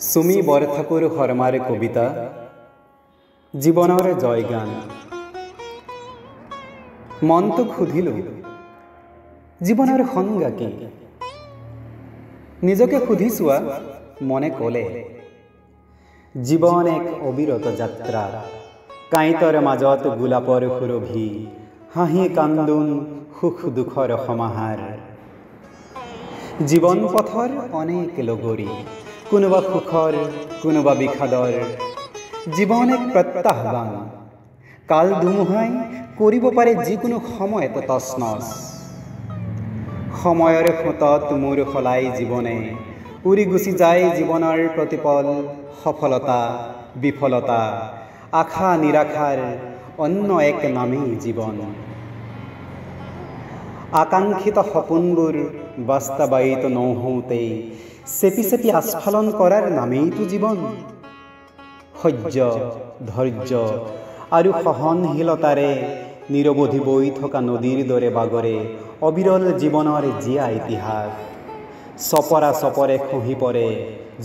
সুমি বৰঠাকুৰ শৰ্মাৰ কবিতা জীৱনৰ জয়গান। মনটোক সুধিলোঁ জীৱনৰ সংজ্ঞা কি? নিজকে সুধি চোৱা মনে ক'লে জীৱন এক অবিৰত যাত্ৰা, কাঁইটৰ মাজত গোলাপৰ সুৰভি, হাঁহি কান্দোন সুখ দুখৰ সমাহাৰ। জীৱন পথৰ অনেক লগৰী, কোনোবা সুখৰ কোনোবা বিষাদৰ। জীৱন এক প্ৰত্যাহ্বান, কাল ধুমুহাই কৰিব পাৰে যিকোনো সময়ত তছনছ। সময়ৰ সোঁতত মূৰ সলাই জীৱনে উৰি গুচি যায় জীৱনৰ প্ৰতিপল, সফলতা বিফলতা, আশা নিৰাশাৰ অন্য এক নামেই জীৱন। আকাংক্ষিত সপোনবোৰ বাস্তৱায়িত নহওঁতেই চেপি চেপি আস্ফালন কৰাৰ নামেইতো জীৱন। সহ্য ধৈৰ্য আৰু সহনশীলতাৰে নিৰৱধি বৈ থকা নদীৰ দৰে বাগৰে অবিৰল জীৱনৰ জীয়া ইতিহাস। চপৰা চপৰে খহি পৰে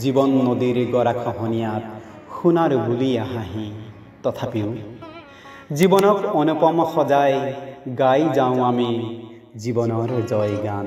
জীৱন নদীৰ গৰাখহনীয়াত সোণাৰ বুলিয়া হাঁহি। তথাপিও জীৱনক অনুপম সজাই গাই যাওঁ আমি জীৱনৰ জয়গান।